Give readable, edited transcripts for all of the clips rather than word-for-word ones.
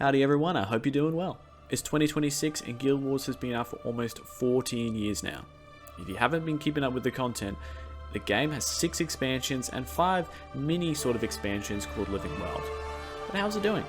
Howdy everyone, I hope you're doing well. It's 2026 and Guild Wars has been out for almost 14 years now. If you haven't been keeping up with the content, the game has 6 expansions and 5 mini sort of expansions called Living World. But how's it doing?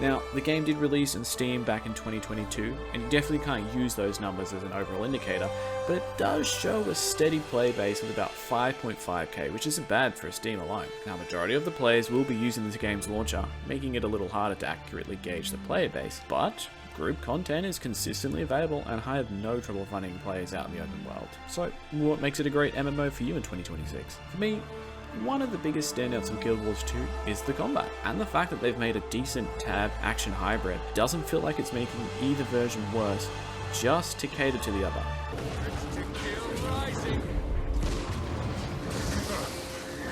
Now, the game did release on Steam back in 2022, and you definitely can't use those numbers as an overall indicator, but it does show a steady play base of about 5.5k, which isn't bad for Steam alone. Now, majority of the players will be using the game's launcher, making it a little harder to accurately gauge the player base, but group content is consistently available, and I have no trouble finding players out in the open world. So, what makes it a great MMO for you in 2026? For me, one of the biggest standouts of Guild Wars 2 is the combat, and the fact that they've made a decent tab action hybrid doesn't feel like it's making either version worse, just to cater to the other.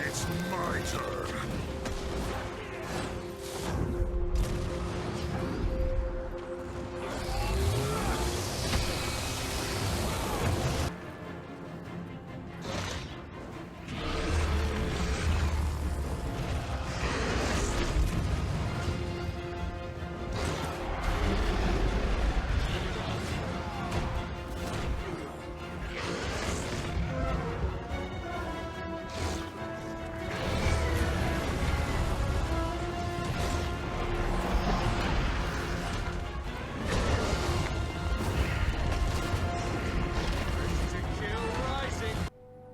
It's my turn.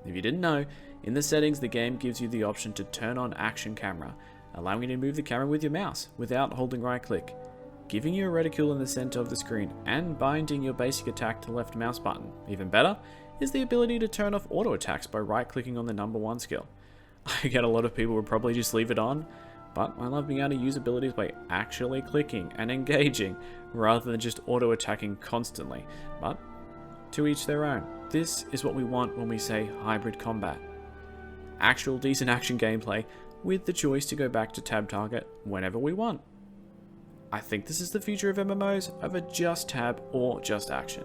If you didn't know, in the settings the game gives you the option to turn on action camera, allowing you to move the camera with your mouse without holding right click, giving you a reticule in the center of the screen and binding your basic attack to the left mouse button. Even better is the ability to turn off auto attacks by right clicking on the number 1 skill. I get a lot of people would probably just leave it on, but I love being able to use abilities by actually clicking and engaging rather than just auto attacking constantly, but to each their own. This is what we want when we say hybrid combat. Actual decent action gameplay with the choice to go back to tab target whenever we want. I think this is the future of MMOs over just tab or just action.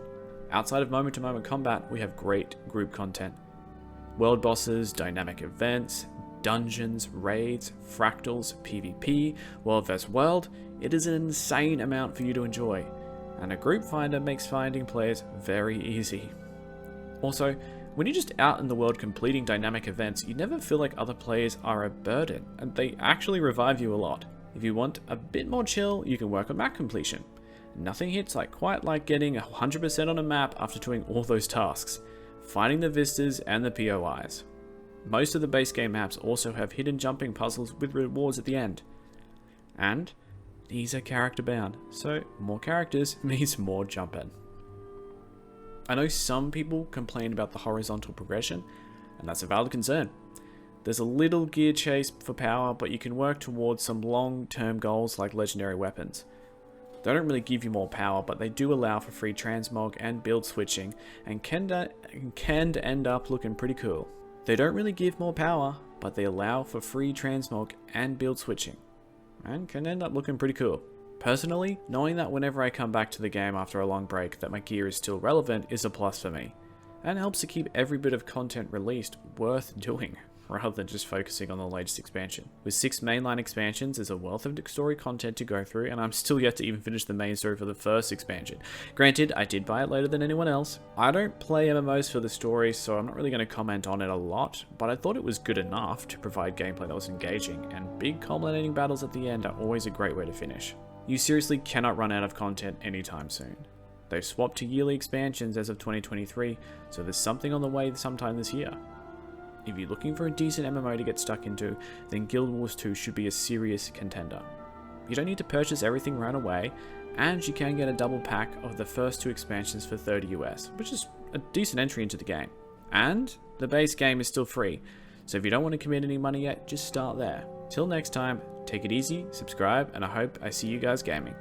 Outside of moment to moment combat, we have great group content. World bosses, dynamic events, dungeons, raids, fractals, PvP, world vs world. It is an insane amount for you to enjoy. And a group finder makes finding players very easy. Also, when you're just out in the world completing dynamic events, you never feel like other players are a burden, and they actually revive you a lot. If you want a bit more chill, you can work on map completion. Nothing hits quite like getting 100% on a map after doing all those tasks, finding the vistas and the POIs. Most of the base game maps also have hidden jumping puzzles with rewards at the end. And these are character bound, so more characters means more jumping. I know some people complain about the horizontal progression, and that's a valid concern. There's a little gear chase for power, but you can work towards some long-term goals like legendary weapons. They don't really give you more power, but they do allow for free transmog and build switching, and can end up looking pretty cool. They don't really give more power, but they allow for free transmog and build switching, and can end up looking pretty cool. Personally, knowing that whenever I come back to the game after a long break that my gear is still relevant is a plus for me, and helps to keep every bit of content released worth doing, rather than just focusing on the latest expansion. With 6 mainline expansions, there's a wealth of story content to go through, and I'm still yet to even finish the main story for the first expansion. Granted, I did buy it later than anyone else. I don't play MMOs for the story, so I'm not really going to comment on it a lot, but I thought it was good enough to provide gameplay that was engaging, and big culminating battles at the end are always a great way to finish. You seriously cannot run out of content anytime soon. They've swapped to yearly expansions as of 2023, so there's something on the way sometime this year. If you're looking for a decent MMO to get stuck into, then Guild Wars 2 should be a serious contender. You don't need to purchase everything right away, and you can get a double pack of the first 2 expansions for $30 US, which is a decent entry into the game. And the base game is still free, so if you don't want to commit any money yet, just start there. Till next time, take it easy, subscribe, and I hope I see you guys gaming.